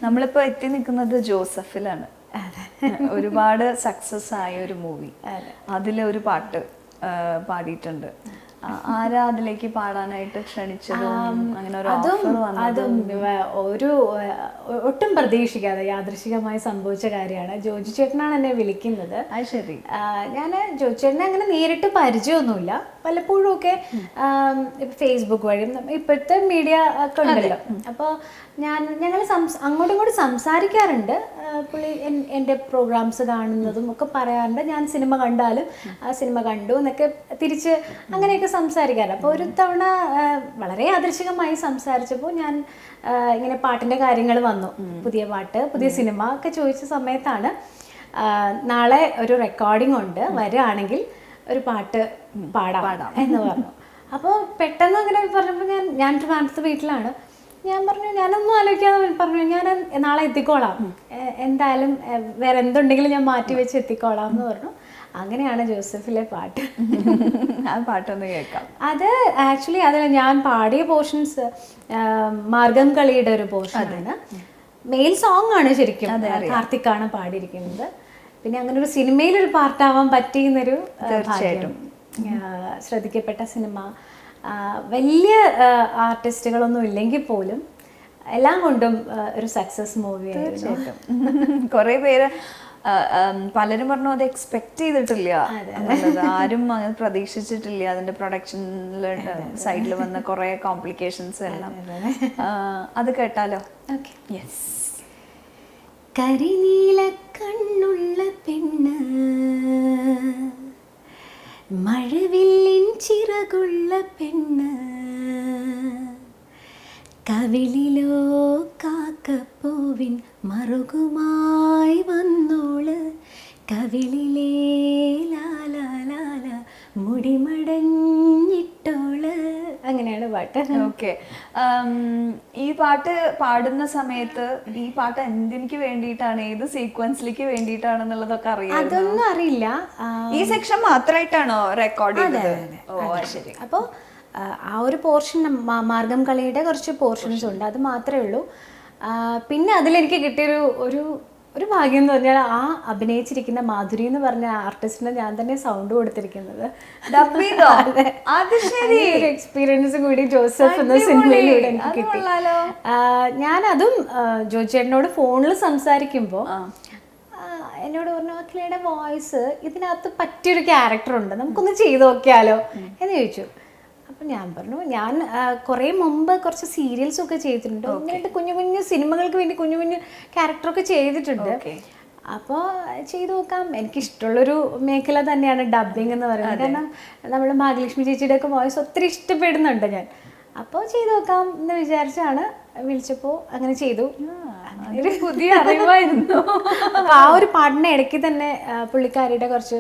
നമ്മളിപ്പോ എത്തി നിൽക്കുന്നത് ജോസഫിലാണ്. ഒരുപാട് സക്സസ് ആയ ഒരു മൂവി. അതിലെ ഒരു പാട്ട് പാടിയിട്ടുണ്ട്. ആരാ അതിലേക്ക് പാടാനായിട്ട് ക്ഷണിച്ചതും അങ്ങനെ ഒരു ഓഫർ വന്നതും? ഒരു ഒട്ടും പ്രതീക്ഷിക്കാതെ യാദൃശികമായി സംഭവിച്ച കാര്യമാണ്. ജോജി ചേട്ടനാണ് എന്നെ വിളിക്കുന്നത്. അത് ശരി. ഞാൻ ജോജി ചേട്ടനെ അങ്ങനെ നേരിട്ട് പരിചയമൊന്നുമില്ല. വല്ലപ്പോഴും ഒക്കെ ഇപ്പം ഫേസ്ബുക്ക് വഴിയും ഇപ്പോഴത്തെ മീഡിയ ഒക്കെ ഉണ്ടല്ലോ. അപ്പോൾ ഞങ്ങൾ അങ്ങോട്ടും ഇങ്ങോട്ടും സംസാരിക്കാറുണ്ട്. പുള്ളി എൻ്റെ പ്രോഗ്രാംസ് കാണുന്നതും ഒക്കെ പറയാറുണ്ട്. ഞാൻ സിനിമ കണ്ടാലും ആ സിനിമ കണ്ടു എന്നൊക്കെ തിരിച്ച് അങ്ങനെയൊക്കെ സംസാരിക്കാറുണ്ട്. അപ്പോൾ ഒരു തവണ വളരെ യാദൃശികമായി സംസാരിച്ചപ്പോൾ ഞാൻ ഇങ്ങനെ പാട്ടിൻ്റെ കാര്യങ്ങൾ വന്നു. പുതിയ പാട്ട്, പുതിയ സിനിമ ഒക്കെ ചോദിച്ച സമയത്താണ് നാളെ ഒരു റെക്കോർഡിംഗ് ഉണ്ട്, വരികയാണെങ്കിൽ ഒരു പാട്ട് പാടാം എന്ന് പറഞ്ഞു. അപ്പോൾ പെട്ടെന്ന് അങ്ങനെ പറഞ്ഞപ്പോൾ ഞാൻ ട്രിവാൻഡ്രത്ത് വീട്ടിലാണ്. ഞാൻ പറഞ്ഞു ഞാനൊന്നും ആലോചിക്കാതെ പറഞ്ഞു ഞാൻ നാളെ എത്തിക്കോളാം, എന്തായാലും വേറെ എന്തുണ്ടെങ്കിലും ഞാൻ മാറ്റി വെച്ച് എത്തിക്കോളാം എന്ന് പറഞ്ഞു. അങ്ങനെയാണ് ജോസഫിലെ പാട്ട്. ആ പാട്ടൊന്ന് കേൾക്കാം. അത് ആക്ച്വലി അതിൽ ഞാൻ പാടിയ പോർഷൻസ് മാർഗം കളിയുടെ ഒരു പോർഷനാണ്. മെയിൽ സോങ് ആണ് ശരിക്കും, കാർത്തിക്കാണ് പാടിയിരിക്കുന്നത്. പിന്നെ അങ്ങനെ ഒരു സിനിമയിലൊരു പാർട്ടാവാൻ പറ്റിയെന്നൊരു തീർച്ചയായിട്ടും ശ്രദ്ധിക്കപ്പെട്ട സിനിമ. വലിയ ആർട്ടിസ്റ്റുകളൊന്നും ഇല്ലെങ്കിൽ പോലും എല്ലാം കൊണ്ടും ഒരു സക്സസ് മൂവി. തീർച്ചയായിട്ടും. കുറേ പേര് പലരും പറഞ്ഞു അത് എക്സ്പെക്ട് ചെയ്തിട്ടില്ല എന്നുള്ളത്, ആരും അങ്ങനെ പ്രതീക്ഷിച്ചിട്ടില്ല. അതിന്റെ പ്രൊഡക്ഷനിൽ സൈഡിൽ വന്ന കുറെ കോംപ്ലിക്കേഷൻസ് എല്ലാം. അത് കേട്ടാലോ? ഓക്കെ. യെസ്. കരിനീല കണ്ണുള്ള പെണ്ണ്, മഴവില്ലിൻ ചിറകുള്ള പെണ്ണ്, കവിളിലോ കാക്കപ്പൂവിൻ മറുകുമായി വന്നോള്, കവിളിലേ ലാലാലാല മുടിമടഞ്ഞിട്ടോള്. അങ്ങനെയാണ് പാട്ട്. ഓക്കെ. ഈ പാട്ട് പാടുന്ന സമയത്ത് ഈ പാട്ട് എന്തിനു വേണ്ടിയിട്ടാണ്, ഏത് സീക്വൻസിലേക്ക് വേണ്ടിയിട്ടാണെന്നുള്ളതൊക്കെ അറിയാം? അതൊന്നും അറിയില്ല. ഈ സെക്ഷൻ മാത്രമായിട്ടാണോ റെക്കോർഡ് ചെയ്തത്? ഓ ശരി. അപ്പോൾ ആ ഒരു പോർഷൻ മാർഗം കളിയുടെ കുറച്ച് പോർഷൻസ് ഉണ്ട്, അത് മാത്രമേ ഉള്ളൂ. പിന്നെ അതിലെനിക്ക് കിട്ടിയൊരു ഒരു ഭാഗ്യം എന്ന് പറഞ്ഞാൽ ആ അഭിനയിച്ചിരിക്കുന്ന മാധുരി എന്ന് പറഞ്ഞ ആർട്ടിസ്റ്റിനെ ഞാൻ തന്നെ സൗണ്ട് കൊടുത്തിരിക്കുന്നത്. ഒരു എക്സ്പീരിയൻസ് കൂടി ജോസഫ് എന്ന സിനിമയിലൂടെ എനിക്ക് കിട്ടി. ഞാനതും ജോജി ചേട്ടനോട് ഫോണിൽ സംസാരിക്കുമ്പോൾ എന്നോട് പറഞ്ഞു അഖിലയുടെ വോയിസ് ഇതിനകത്ത് പറ്റിയൊരു ക്യാരക്ടർ ഉണ്ട്, നമുക്കൊന്ന് ചെയ്ത് നോക്കിയാലോ എന്ന് ചോദിച്ചു. അപ്പം ഞാൻ പറഞ്ഞു ഞാൻ കുറേ മുമ്പ് കുറച്ച് സീരിയൽസൊക്കെ ചെയ്തിട്ടുണ്ട്, അങ്ങനെയായിട്ട് കുഞ്ഞു കുഞ്ഞു സിനിമകൾക്ക് വേണ്ടി കുഞ്ഞു കുഞ്ഞു ക്യാരക്ടറൊക്കെ ചെയ്തിട്ടുണ്ട്. അപ്പോൾ ചെയ്തു നോക്കാം. എനിക്കിഷ്ടമുള്ളൊരു മേഖല തന്നെയാണ് ഡബ്ബിങ് എന്ന് പറയുന്നത്. കാരണം നമ്മൾ ഭാഗ്യലക്ഷ്മി ചേച്ചിയുടെ ഒക്കെ വോയിസ് ഒത്തിരി ഇഷ്ടപ്പെടുന്നുണ്ട് ഞാൻ. അപ്പോൾ ചെയ്തു നോക്കാം എന്ന് വിചാരിച്ചാണ് വിളിച്ചപ്പോൾ അങ്ങനെ ചെയ്തു. ഒരു പുതിയ അറിവായിരുന്നു. അപ്പോൾ ആ ഒരു പാട്ടിന് ഇടയ്ക്ക് തന്നെ പുള്ളിക്കാരിയുടെ കുറച്ച്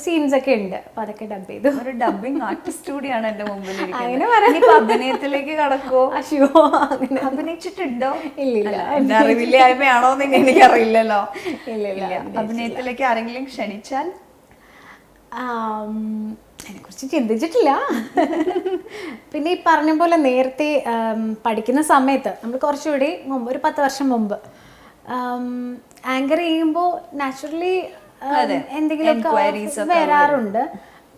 സീൻസ് ഒക്കെ ഉണ്ട്, അപ്പൊ അതൊക്കെ ഡബ് ചെയ്തു. ഒരു ഡബിങ് ആർട്ടിസ്റ്റ് കൂടിയാണ് എന്റെ മുമ്പിൽ. അങ്ങനെ പറയാം. അഭിനയത്തിലേക്ക് കടക്കോ? അയ്യോ, അങ്ങനെ അഭിനയിച്ചിട്ടുണ്ടോ? ഇല്ലില്ല. എന്റെ അറിവില്ലായ്മയാണോ എന്ന് എനിക്കറിയില്ലല്ലോ. ഇല്ലില്ല. അഭിനയത്തിലേക്ക് ആരെങ്കിലും ക്ഷണിച്ചാൽ? അതിനെക്കുറിച്ച് ചിന്തിച്ചിട്ടില്ല. പിന്നെ ഈ പറഞ്ഞ പോലെ നേരത്തെ പഠിക്കുന്ന സമയത്ത് നമ്മൾ കുറച്ചുകൂടി മുമ്പ് ഒരു 10 വർഷം മുമ്പ് ആങ്കർ ചെയ്യുമ്പോൾ നാച്ചുറലി എന്തെങ്കിലുമൊക്കെ വരാറുണ്ട്,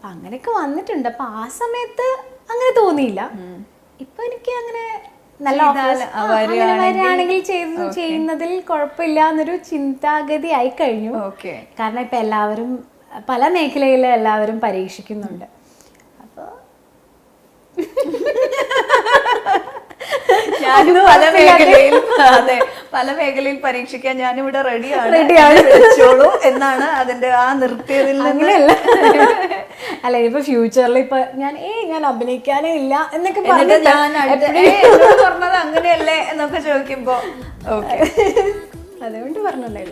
അങ്ങനെയൊക്കെ വന്നിട്ടുണ്ട്. അപ്പൊ ആ സമയത്ത് അങ്ങനെ തോന്നിയില്ല. ഇപ്പൊ എനിക്ക് അങ്ങനെ നല്ല വരികയാണെങ്കിൽ ചെയ്യുന്നതിൽ കുഴപ്പമില്ല എന്നൊരു ചിന്താഗതി ആയി കഴിഞ്ഞു. കാരണം ഇപ്പൊ എല്ലാവരും പല മേഖലയിൽ എല്ലാവരും പരീക്ഷിക്കുന്നുണ്ട്. അപ്പൊ ഞാനും പല മേഖലയിൽ പരീക്ഷിക്കാൻ ഞാനിവിടെ റെഡിയാണ് എന്നാണ് അതിന്റെ ആ നിർത്തിയതിൽ. അങ്ങനെയല്ല, അല്ല ഇപ്പൊ ഫ്യൂച്ചറിൽ ഇപ്പൊ ഞാൻ അഭിനയിക്കാനേ ഇല്ല എന്നൊക്കെ പറഞ്ഞത് അങ്ങനെയല്ലേ എന്നൊക്കെ ചോദിക്കുമ്പോ അതുകൊണ്ട് പറഞ്ഞല്ലേ.